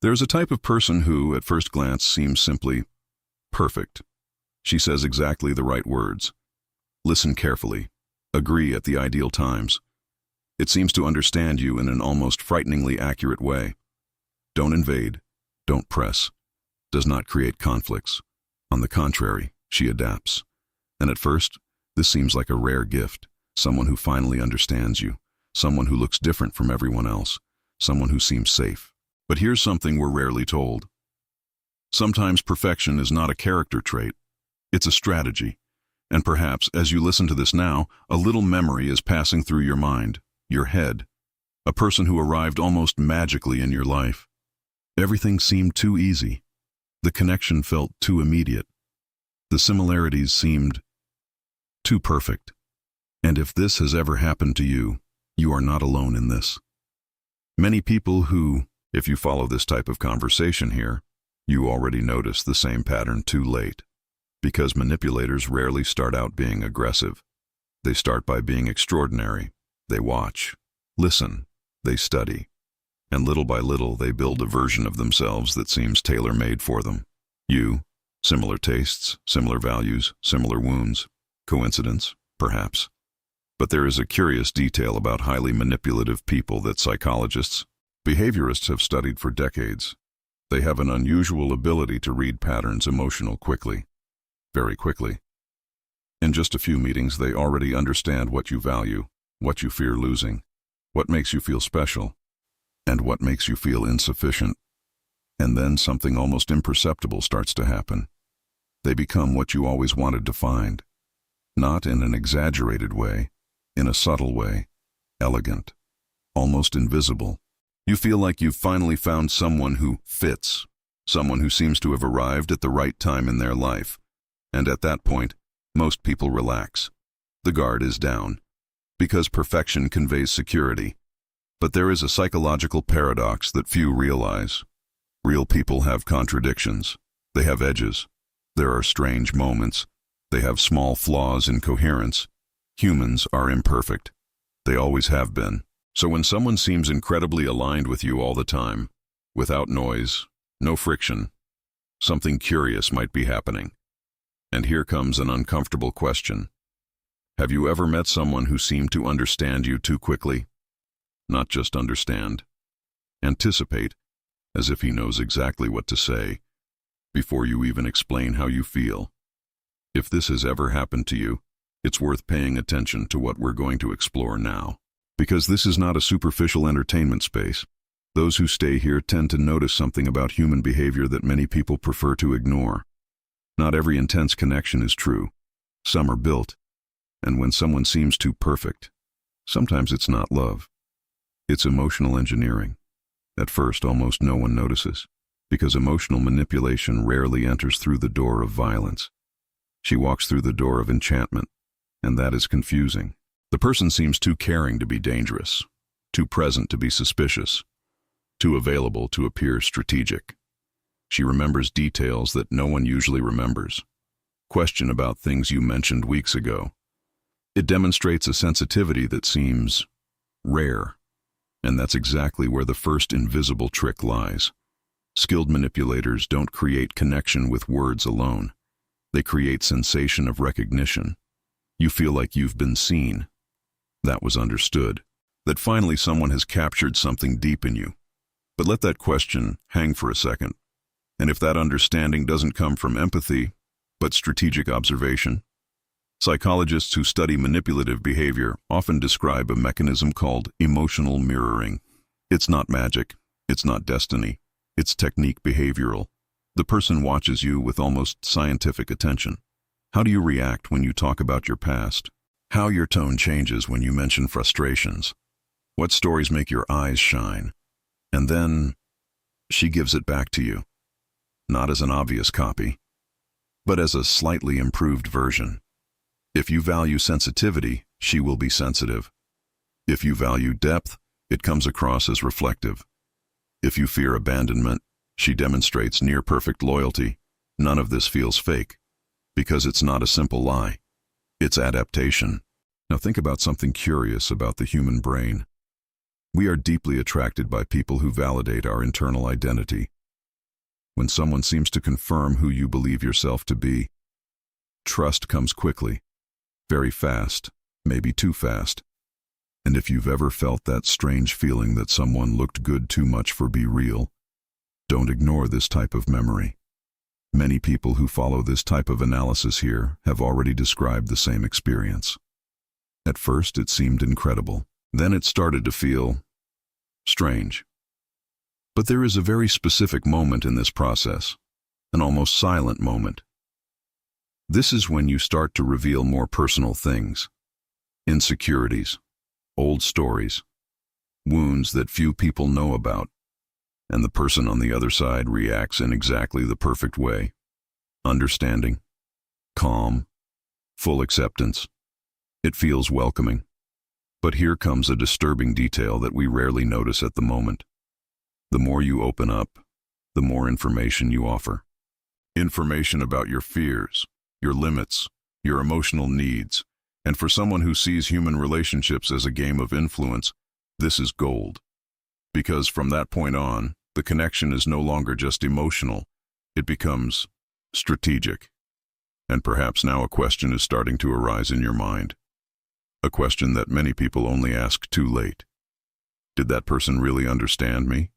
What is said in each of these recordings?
There's a type of person who, at first glance, seems simply perfect. She says exactly the right words. Listen carefully. Agree at the ideal times. It seems to understand you in an almost frighteningly accurate way. Don't invade. Don't press. Does not create conflicts. On the contrary, she adapts. And at first, this seems like a rare gift. Someone who finally understands you. Someone who looks different from everyone else. Someone who seems safe. But here's something we're rarely told. Sometimes perfection is not a character trait. It's a strategy. And perhaps, as you listen to this now, a little memory is passing through your mind, your head. A person who arrived almost magically in your life. Everything seemed too easy. The connection felt too immediate. The similarities seemed too perfect. And if this has ever happened to you, you are not alone in this. Many people who, if you follow this type of conversation here, you already notice the same pattern too late. Because manipulators rarely start out being aggressive. They start by being extraordinary. They watch, listen, they study. And little by little they build a version of themselves that seems tailor-made for them. You, similar tastes, similar values, similar wounds. Coincidence? Perhaps. But there is a curious detail about highly manipulative people that psychologists, behaviorists have studied for decades. They have an unusual ability to read patterns emotional quickly. Very quickly. In just a few meetings, they already understand what you value, what you fear losing, what makes you feel special, and what makes you feel insufficient. And then something almost imperceptible starts to happen. They become what you always wanted to find. Not in an exaggerated way, in a subtle way, elegant, almost invisible. You feel like you've finally found someone who fits, someone who seems to have arrived at the right time in their life. And at that point, most people relax. The guard is down, because perfection conveys security. But there is a psychological paradox that few realize. Real people have contradictions. They have edges. There are strange moments. They have small flaws in coherence. Humans are imperfect. They always have been. So when someone seems incredibly aligned with you all the time, without noise, no friction, something curious might be happening. And here comes an uncomfortable question. Have you ever met someone who seemed to understand you too quickly? Not just understand. Anticipate, as if he knows exactly what to say, before you even explain how you feel. If this has ever happened to you, it's worth paying attention to what we're going to explore now. Because this is not a superficial entertainment space. Those who stay here tend to notice something about human behavior that many people prefer to ignore. Not every intense connection is true. Some are built. And when someone seems too perfect, sometimes it's not love. It's emotional engineering. At first, almost no one notices, because emotional manipulation rarely enters through the door of violence. She walks through the door of enchantment, and that is confusing. The person seems too caring to be dangerous, too present to be suspicious, too available to appear strategic. She remembers details that no one usually remembers. Question about things you mentioned weeks ago. It demonstrates a sensitivity that seems rare. And that's exactly where the first invisible trick lies. Skilled manipulators don't create connection with words alone. They create sensation of recognition. You feel like you've been seen. That was understood. That finally someone has captured something deep in you. But let that question hang for a second. And if that understanding doesn't come from empathy, but strategic observation? Psychologists who study manipulative behavior often describe a mechanism called emotional mirroring. It's not magic. It's not destiny. It's technique behavioral. The person watches you with almost scientific attention. How do you react when you talk about your past? How your tone changes when you mention frustrations? What stories make your eyes shine? And then she gives it back to you. Not as an obvious copy, but as a slightly improved version. If you value sensitivity, she will be sensitive. If you value depth, it comes across as reflective. If you fear abandonment, she demonstrates near-perfect loyalty. None of this feels fake, because it's not a simple lie. It's adaptation. Now think about something curious about the human brain. We are deeply attracted by people who validate our internal identity. When someone seems to confirm who you believe yourself to be, trust comes quickly, very fast, maybe too fast. And if you've ever felt that strange feeling that someone looked good too much for be real, don't ignore this type of memory. Many people who follow this type of analysis here have already described the same experience. At first it seemed incredible. Then it started to feel strange. But there is a very specific moment in this process, an almost silent moment. This is when you start to reveal more personal things, insecurities, old stories, wounds that few people know about, and the person on the other side reacts in exactly the perfect way. Understanding, calm, full acceptance. It feels welcoming. But here comes a disturbing detail that we rarely notice at the moment. The more you open up, the more information you offer. Information about your fears, your limits, your emotional needs, and for someone who sees human relationships as a game of influence, this is gold. Because from that point on, the connection is no longer just emotional, it becomes strategic. And perhaps now a question is starting to arise in your mind. A question that many people only ask too late. Did that person really understand me?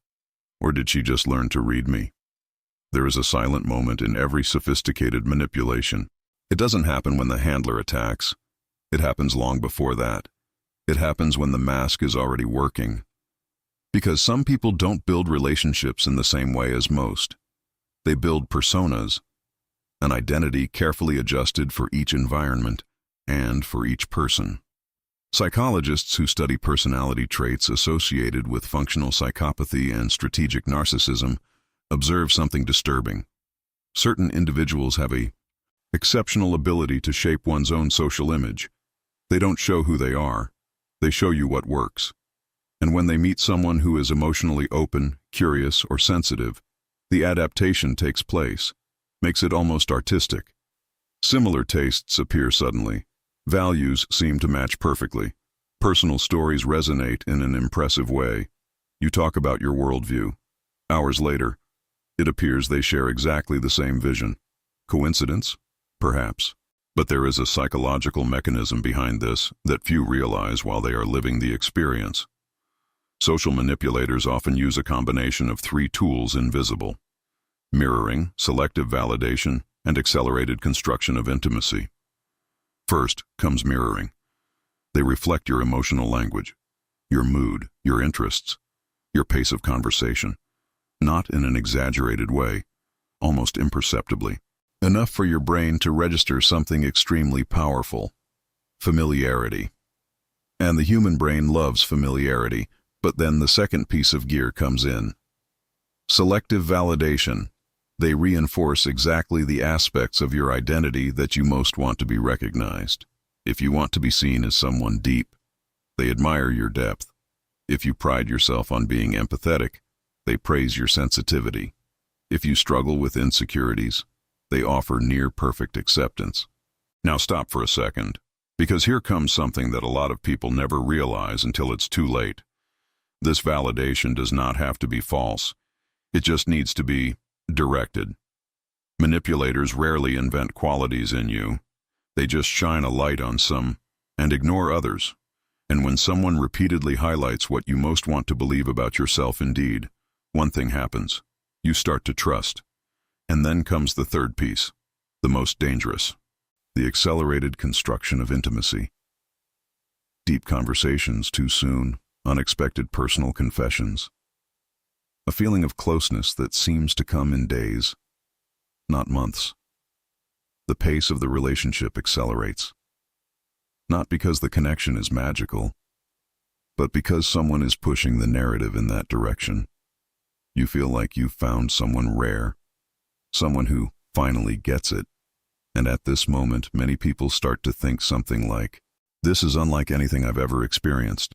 Or did she just learn to read me? There is a silent moment in every sophisticated manipulation. It doesn't happen when the handler attacks. It happens long before that. It happens when the mask is already working. Because some people don't build relationships in the same way as most. They build personas, an identity carefully adjusted for each environment and for each person. Psychologists who study personality traits associated with functional psychopathy and strategic narcissism observe something disturbing. Certain individuals have an exceptional ability to shape one's own social image. They don't show who they are. They show you what works. And when they meet someone who is emotionally open, curious, or sensitive, the adaptation takes place, makes it almost artistic. Similar tastes appear suddenly. Values seem to match perfectly. Personal stories resonate in an impressive way. You talk about your worldview. Hours later, it appears they share exactly the same vision. Coincidence? Perhaps. But there is a psychological mechanism behind this that few realize while they are living the experience. Social manipulators often use a combination of three tools invisible: mirroring, selective validation, and accelerated construction of intimacy. First comes mirroring. They reflect your emotional language, your mood, your interests, your pace of conversation, not in an exaggerated way, almost imperceptibly. Enough for your brain to register something extremely powerful: familiarity. And the human brain loves familiarity, but then the second piece of gear comes in. Selective validation. They reinforce exactly the aspects of your identity that you most want to be recognized. If you want to be seen as someone deep, they admire your depth. If you pride yourself on being empathetic, they praise your sensitivity. If you struggle with insecurities, they offer near-perfect acceptance. Now stop for a second, because here comes something that a lot of people never realize until it's too late. This validation does not have to be false. It just needs to be directed. Manipulators rarely invent qualities in you. They just shine a light on some and ignore others. And when someone repeatedly highlights what you most want to believe about yourself, indeed, one thing happens. You start to trust. And then comes the third piece, the most dangerous: the accelerated construction of intimacy. Deep conversations too soon, unexpected personal confessions. A feeling of closeness that seems to come in days, not months. The pace of the relationship accelerates. Not because the connection is magical, but because someone is pushing the narrative in that direction. You feel like you've found someone rare, someone who finally gets it. And at this moment, many people start to think something like, "This is unlike anything I've ever experienced."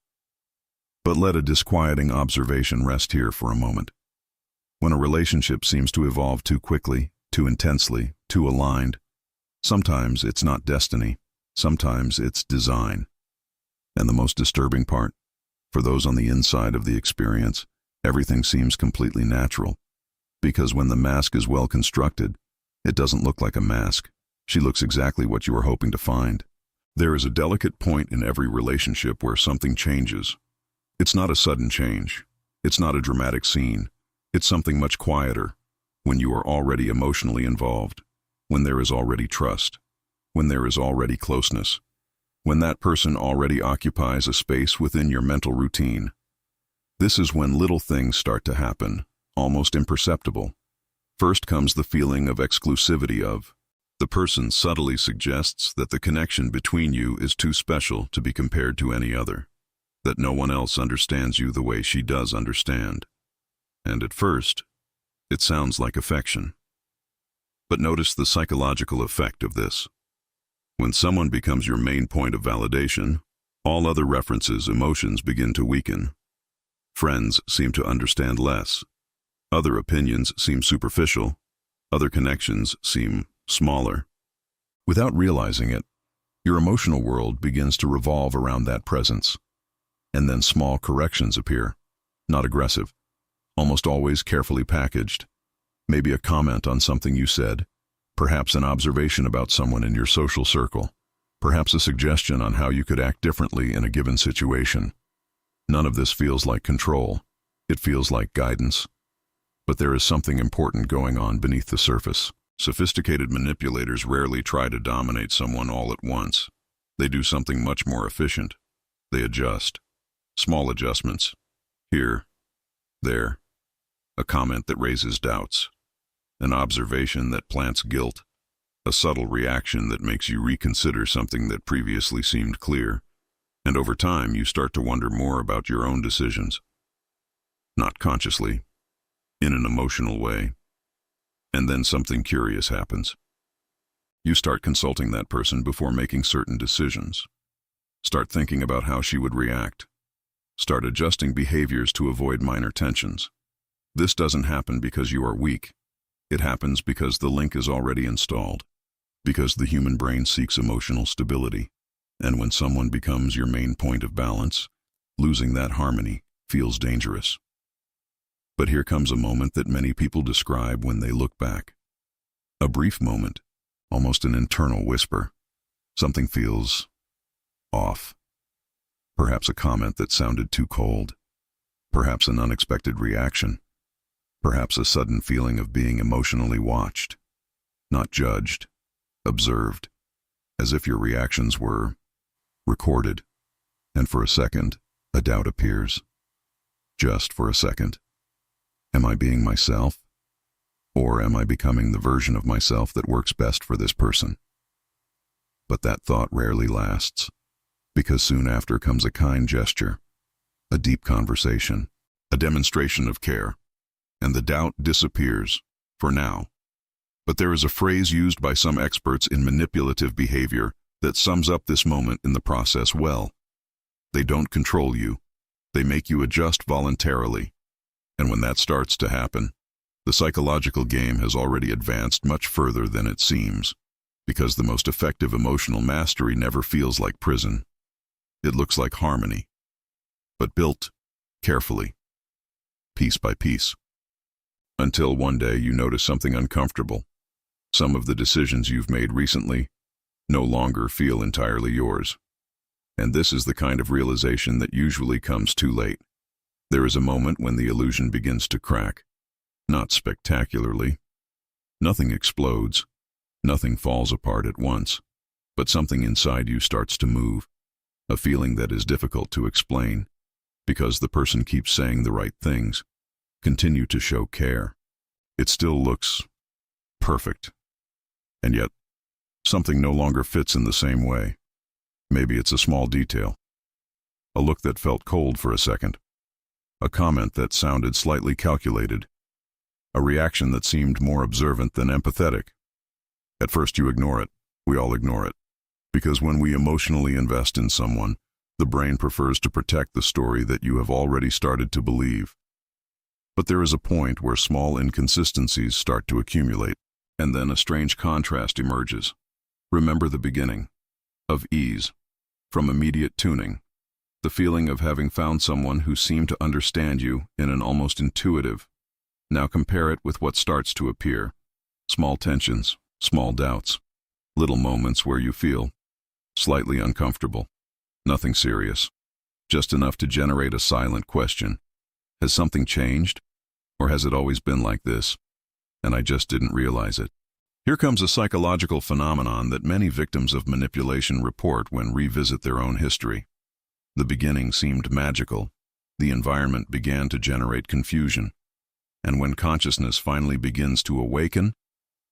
But let a disquieting observation rest here for a moment. When a relationship seems to evolve too quickly, too intensely, too aligned, sometimes it's not destiny, sometimes it's design. And the most disturbing part? For those on the inside of the experience, everything seems completely natural. Because when the mask is well constructed, it doesn't look like a mask. She looks exactly what you are hoping to find. There is a delicate point in every relationship where something changes. It's not a sudden change. It's not a dramatic scene. It's something much quieter, when you are already emotionally involved, when there is already trust, when there is already closeness, when that person already occupies a space within your mental routine. This is when little things start to happen, almost imperceptible. First comes the feeling of exclusivity of. The person subtly suggests that the connection between you is too special to be compared to any other, that no one else understands you the way she does understand. And at first, it sounds like affection. But notice the psychological effect of this. When someone becomes your main point of validation, all other references, emotions begin to weaken. Friends seem to understand less. Other opinions seem superficial. Other connections seem smaller. Without realizing it, your emotional world begins to revolve around that presence. And then small corrections appear, not aggressive, almost always carefully packaged. Maybe a comment on something you said, perhaps an observation about someone in your social circle, perhaps a suggestion on how you could act differently in a given situation. None of this feels like control. It feels like guidance. But there is something important going on beneath the surface. Sophisticated manipulators rarely try to dominate someone all at once. They do something much more efficient. They adjust. Small adjustments. Here, there. A comment that raises doubts. An observation that plants guilt. A subtle reaction that makes you reconsider something that previously seemed clear. And over time, you start to wonder more about your own decisions. Not consciously, in an emotional way. And then something curious happens. You start consulting that person before making certain decisions. Start thinking about how she would react. Start adjusting behaviors to avoid minor tensions. This doesn't happen because you are weak. It happens because the link is already installed. Because the human brain seeks emotional stability. And when someone becomes your main point of balance, losing that harmony feels dangerous. But here comes a moment that many people describe when they look back. A brief moment, almost an internal whisper. Something feels off. Perhaps a comment that sounded too cold. Perhaps an unexpected reaction. Perhaps a sudden feeling of being emotionally watched. Not judged, observed, as if your reactions were recorded. And for a second, a doubt appears. Just for a second. Am I being myself? Or am I becoming the version of myself that works best for this person? But that thought rarely lasts, because soon after comes a kind gesture, a deep conversation, a demonstration of care, and the doubt disappears, for now. But there is a phrase used by some experts in manipulative behavior that sums up this moment in the process well. They don't control you. They make you adjust voluntarily. And when that starts to happen, the psychological game has already advanced much further than it seems, because the most effective emotional mastery never feels like prison. It looks like harmony, but built carefully, piece by piece. Until one day you notice something uncomfortable. Some of the decisions you've made recently no longer feel entirely yours. And this is the kind of realization that usually comes too late. There is a moment when the illusion begins to crack. Not spectacularly. Nothing explodes. Nothing falls apart at once. But something inside you starts to move. A feeling that is difficult to explain. Because the person keeps saying the right things. Continue to show care. It still looks perfect. And yet, something no longer fits in the same way. Maybe it's a small detail. A look that felt cold for a second. A comment that sounded slightly calculated. A reaction that seemed more observant than empathetic. At first you ignore it. We all ignore it. Because when we emotionally invest in someone, the brain prefers to protect the story that you have already started to believe. But there is a point where small inconsistencies start to accumulate, and then a strange contrast emerges. Remember the beginning. Of ease. From immediate tuning. The feeling of having found someone who seemed to understand you in an almost intuitive. Now compare it with what starts to appear. Small tensions, small doubts, little moments where you feel slightly uncomfortable. Nothing serious, just enough to generate a silent question. Has something changed? Or has it always been like this, and I just didn't realize it? Here comes a psychological phenomenon that many victims of manipulation report when revisit their own history. The beginning seemed magical. The environment began to generate confusion. And when consciousness finally begins to awaken,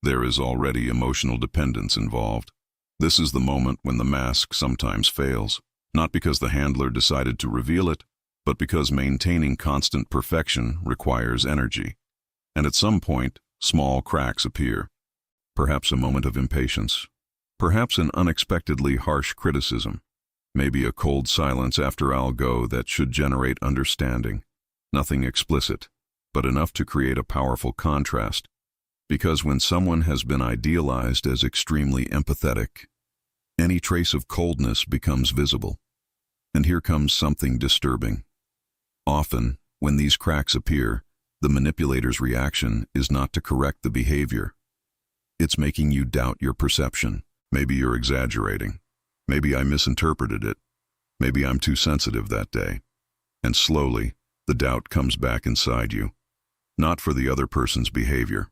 there is already emotional dependence involved. This is the moment when the mask sometimes fails, not because the handler decided to reveal it, but because maintaining constant perfection requires energy. And at some point, small cracks appear. Perhaps a moment of impatience. Perhaps an unexpectedly harsh criticism. Maybe a cold silence after I'll go that should generate understanding. Nothing explicit, but enough to create a powerful contrast. Because when someone has been idealized as extremely empathetic, any trace of coldness becomes visible. And here comes something disturbing. Often, when these cracks appear, the manipulator's reaction is not to correct the behavior. It's making you doubt your perception. Maybe you're exaggerating. Maybe I misinterpreted it. Maybe I'm too sensitive that day. And slowly, the doubt comes back inside you. Not for the other person's behavior,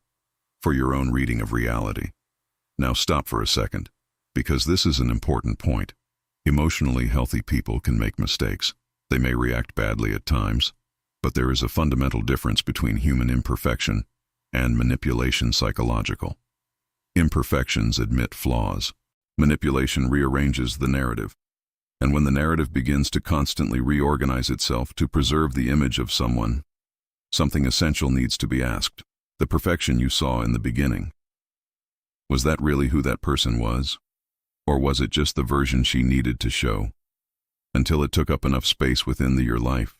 for your own reading of reality. Now stop for a second, because this is an important point. Emotionally healthy people can make mistakes. They may react badly at times, but there is a fundamental difference between human imperfection and manipulation psychological. Imperfections admit flaws. Manipulation rearranges the narrative. And when the narrative begins to constantly reorganize itself to preserve the image of someone, something essential needs to be asked. The perfection you saw in the beginning, was that really who that person was? Or was it just the version she needed to show, until it took up enough space within your life?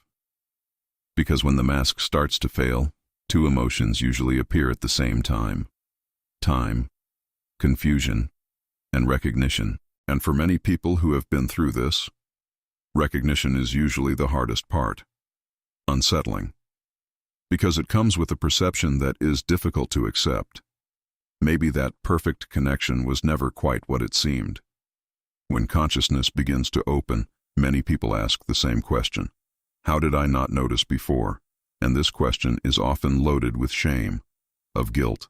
Because when the mask starts to fail, two emotions usually appear at the same time. Time, confusion, and recognition. And for many people who have been through this, recognition is usually the hardest part. Unsettling. Because it comes with a perception that is difficult to accept. Maybe that perfect connection was never quite what it seemed. When consciousness begins to open, many people ask the same question. How did I not notice before? And this question is often loaded with shame, of guilt,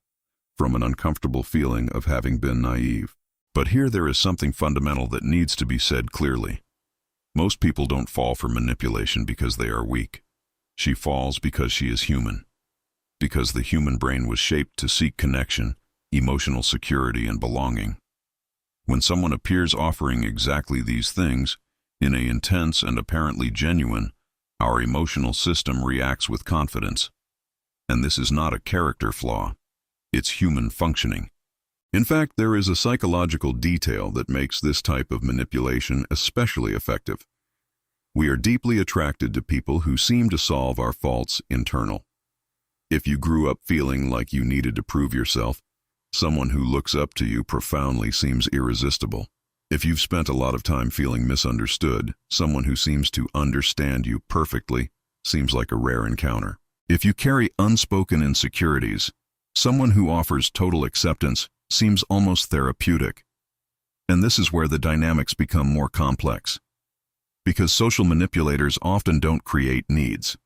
from an uncomfortable feeling of having been naive. But here there is something fundamental that needs to be said clearly. Most people don't fall for manipulation because they are weak. She falls because she is human. Because the human brain was shaped to seek connection, emotional security, and belonging. When someone appears offering exactly these things, in an intense and apparently genuine, our emotional system reacts with confidence. And this is not a character flaw. It's human functioning. In fact, there is a psychological detail that makes this type of manipulation especially effective. We are deeply attracted to people who seem to solve our faults internal. If you grew up feeling like you needed to prove yourself, someone who looks up to you profoundly seems irresistible. If you've spent a lot of time feeling misunderstood, someone who seems to understand you perfectly seems like a rare encounter. If you carry unspoken insecurities, someone who offers total acceptance seems almost therapeutic. And this is where the dynamics become more complex. Because social manipulators often don't create needs.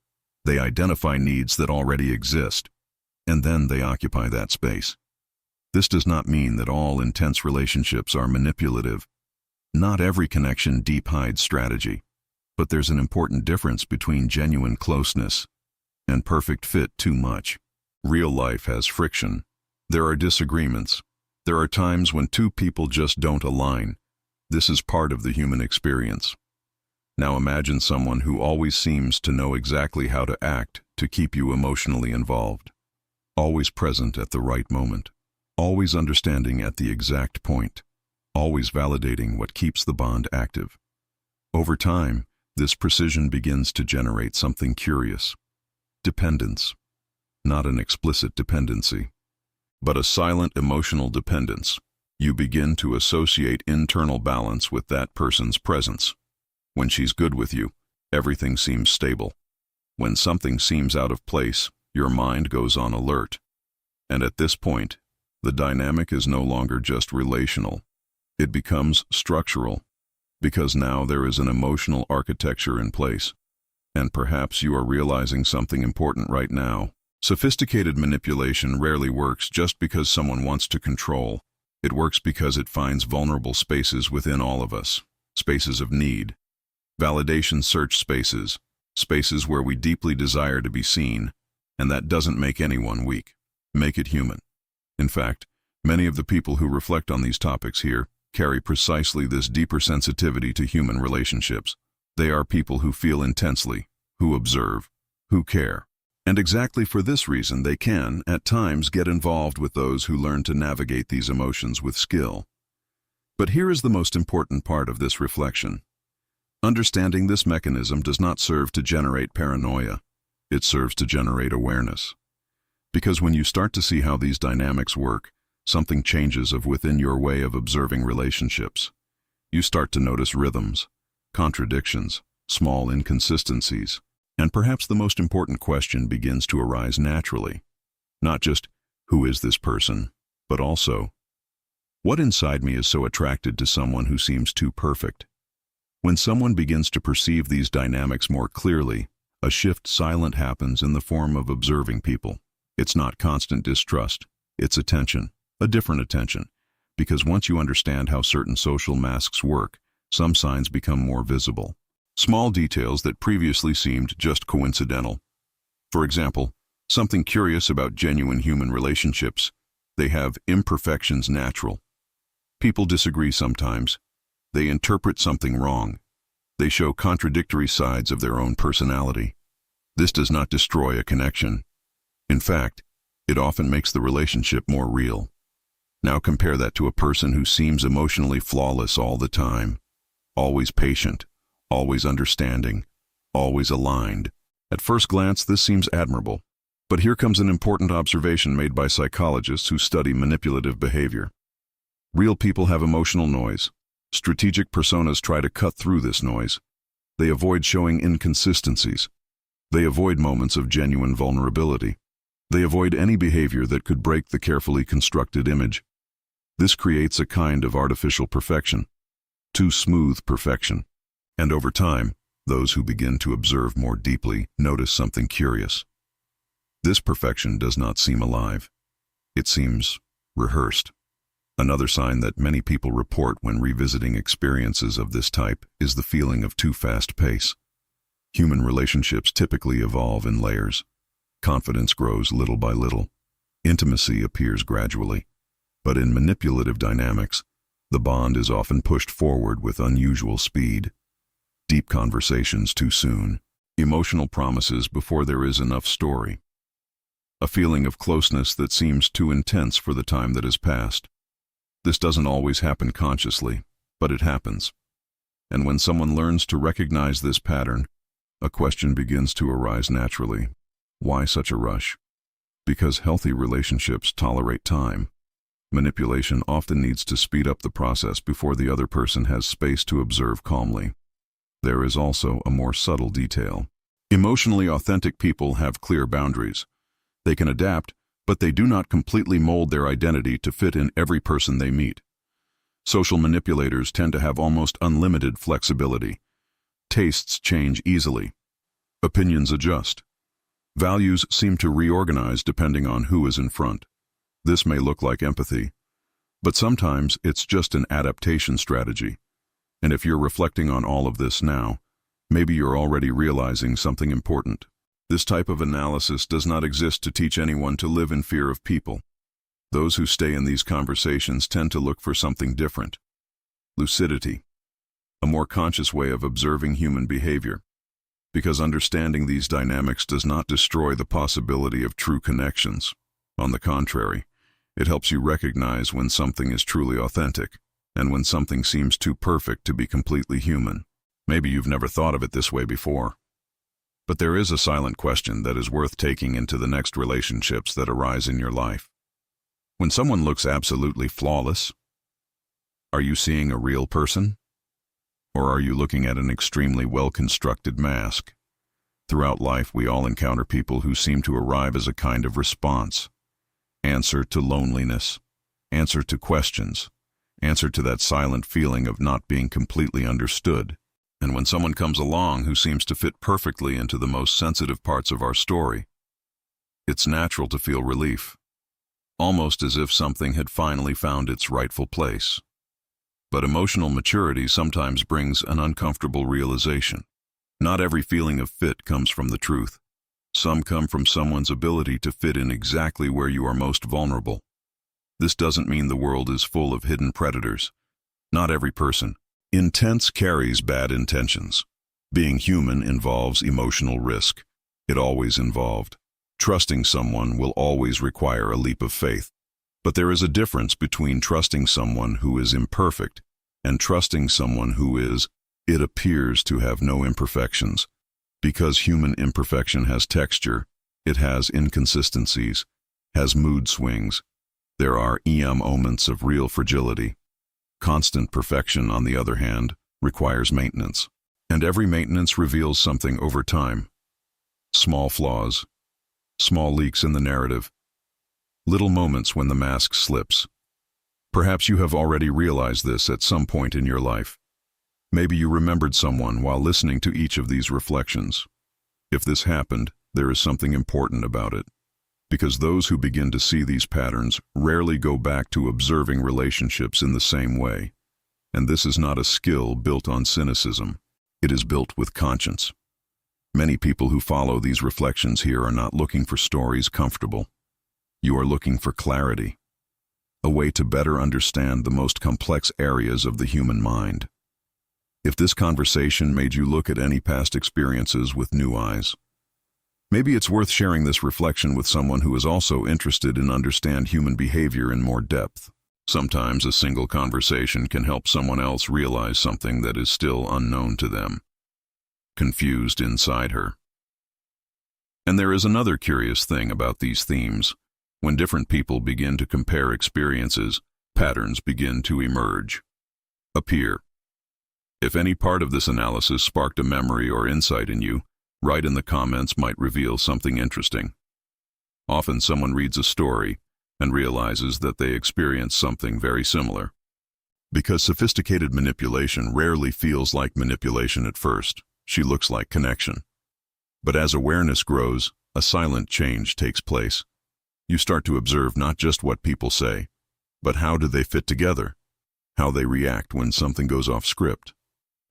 They identify needs that already exist, and then they occupy that space. This does not mean that all intense relationships are manipulative. Not every connection deep hides strategy, but there's an important difference between genuine closeness and perfect fit too much. Real life has friction. There are disagreements. There are times when two people just don't align. This is part of the human experience. Now imagine someone who always seems to know exactly how to act to keep you emotionally involved. Always present at the right moment. Always understanding at the exact point. Always validating what keeps the bond active. Over time, this precision begins to generate something curious. Dependence. Not an explicit dependency, but a silent emotional dependence. You begin to associate internal balance with that person's presence. When she's good with you, everything seems stable. When something seems out of place, your mind goes on alert. And at this point, the dynamic is no longer just relational. It becomes structural, because now there is an emotional architecture in place. And perhaps you are realizing something important right now. Sophisticated manipulation rarely works just because someone wants to control. It works because it finds vulnerable spaces within all of us, spaces of need. Validation search spaces, spaces where we deeply desire to be seen, and that doesn't make anyone weak. Make it human. In fact, many of the people who reflect on these topics here carry precisely this deeper sensitivity to human relationships. They are people who feel intensely, who observe, who care. And exactly for this reason, they can, at times, get involved with those who learn to navigate these emotions with skill. But here is the most important part of this reflection. Understanding this mechanism does not serve to generate paranoia. It serves to generate awareness. Because when you start to see how these dynamics work, something changes within your way of observing relationships. You start to notice rhythms, contradictions, small inconsistencies, and perhaps the most important question begins to arise naturally. Not just, who is this person, but also, what inside me is so attracted to someone who seems too perfect? When someone begins to perceive these dynamics more clearly, a shift silent happens in the form of observing people. It's not constant distrust, it's attention, a different attention, because once you understand how certain social masks work, some signs become more visible. Small details that previously seemed just coincidental. For example, something curious about genuine human relationships: they have imperfections natural. People disagree sometimes. They interpret something wrong. They show contradictory sides of their own personality. This does not destroy a connection. In fact, it often makes the relationship more real. Now compare that to a person who seems emotionally flawless all the time, always patient, always understanding, always aligned. At first glance, this seems admirable. But here comes an important observation made by psychologists who study manipulative behavior. Real people have emotional noise. Strategic personas try to cut through this noise. They avoid showing inconsistencies. They avoid moments of genuine vulnerability. They avoid any behavior that could break the carefully constructed image. This creates a kind of artificial perfection, too smooth perfection. And over time, those who begin to observe more deeply notice something curious. This perfection does not seem alive. It seems rehearsed. Another sign that many people report when revisiting experiences of this type is the feeling of too fast pace. Human relationships typically evolve in layers. Confidence grows little by little. Intimacy appears gradually. But in manipulative dynamics, the bond is often pushed forward with unusual speed. Deep conversations too soon. Emotional promises before there is enough story. A feeling of closeness that seems too intense for the time that has passed. This doesn't always happen consciously, but it happens. And when someone learns to recognize this pattern, a question begins to arise naturally. Why such a rush? Because healthy relationships tolerate time. Manipulation often needs to speed up the process before the other person has space to observe calmly. There is also a more subtle detail. Emotionally authentic people have clear boundaries. They can adapt, but they do not completely mold their identity to fit in every person they meet. Social manipulators tend to have almost unlimited flexibility. Tastes change easily. Opinions adjust. Values seem to reorganize depending on who is in front. This may look like empathy, but sometimes it's just an adaptation strategy. And if you're reflecting on all of this now, maybe you're already realizing something important. This type of analysis does not exist to teach anyone to live in fear of people. Those who stay in these conversations tend to look for something different. Lucidity, a more conscious way of observing human behavior. Because understanding these dynamics does not destroy the possibility of true connections. On the contrary, it helps you recognize when something is truly authentic, and when something seems too perfect to be completely human. Maybe you've never thought of it this way before. But there is a silent question that is worth taking into the next relationships that arise in your life. When someone looks absolutely flawless, are you seeing a real person? Or are you looking at an extremely well-constructed mask? Throughout life, we all encounter people who seem to arrive as a kind of response. Answer to loneliness, answer to questions, answer to that silent feeling of not being completely understood. And when someone comes along who seems to fit perfectly into the most sensitive parts of our story, it's natural to feel relief, almost as if something had finally found its rightful place. But emotional maturity sometimes brings an uncomfortable realization. Not every feeling of fit comes from the truth. Some come from someone's ability to fit in exactly where you are most vulnerable. This doesn't mean the world is full of hidden predators. Not every person. Intense carries bad intentions. Being human involves emotional risk. It always involved. Trusting someone will always require a leap of faith. But there is a difference between trusting someone who is imperfect and trusting someone who it appears to have no imperfections. Because human imperfection has texture, it has inconsistencies, has mood swings. There are moments of real fragility. Constant perfection, on the other hand, requires maintenance. And every maintenance reveals something over time. Small flaws, small leaks in the narrative, little moments when the mask slips. Perhaps you have already realized this at some point in your life. Maybe you remembered someone while listening to each of these reflections. If this happened, there is something important about it. Because those who begin to see these patterns rarely go back to observing relationships in the same way. And this is not a skill built on cynicism. It is built with conscience. Many people who follow these reflections here are not looking for stories comfortable. You are looking for clarity, a way to better understand the most complex areas of the human mind. If this conversation made you look at any past experiences with new eyes, maybe it's worth sharing this reflection with someone who is also interested in understand human behavior in more depth. Sometimes a single conversation can help someone else realize something that is still unknown to them. Confused inside her. And there is another curious thing about these themes. When different people begin to compare experiences, patterns begin to appear. If any part of this analysis sparked a memory or insight in you, write in the comments might reveal something interesting. Often someone reads a story and realizes that they experienced something very similar. Because sophisticated manipulation rarely feels like manipulation at first, she looks like connection. But as awareness grows, a silent change takes place. You start to observe not just what people say, but how do they fit together, how they react when something goes off script,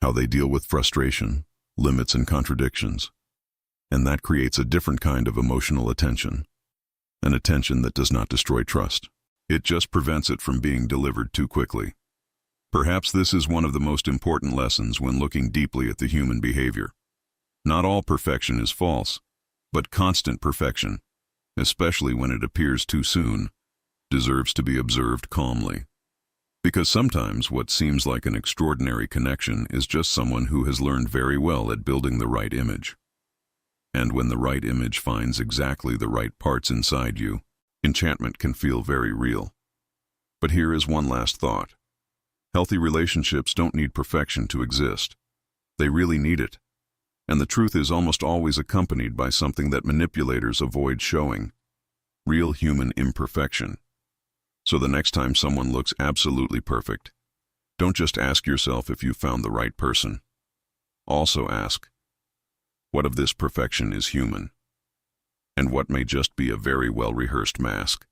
how they deal with frustration, limits and contradictions. And that creates a different kind of emotional attention, an attention that does not destroy trust. It just prevents it from being delivered too quickly. Perhaps this is one of the most important lessons when looking deeply at the human behavior. Not all perfection is false, but constant perfection, especially when it appears too soon, deserves to be observed calmly. Because sometimes what seems like an extraordinary connection is just someone who has learned very well at building the right image. And when the right image finds exactly the right parts inside you, enchantment can feel very real. But here is one last thought. Healthy relationships don't need perfection to exist. They really need it. And the truth is almost always accompanied by something that manipulators avoid showing: real human imperfection. So the next time someone looks absolutely perfect, don't just ask yourself if you found the right person. Also ask, what of this perfection is human? And what may just be a very well-rehearsed mask?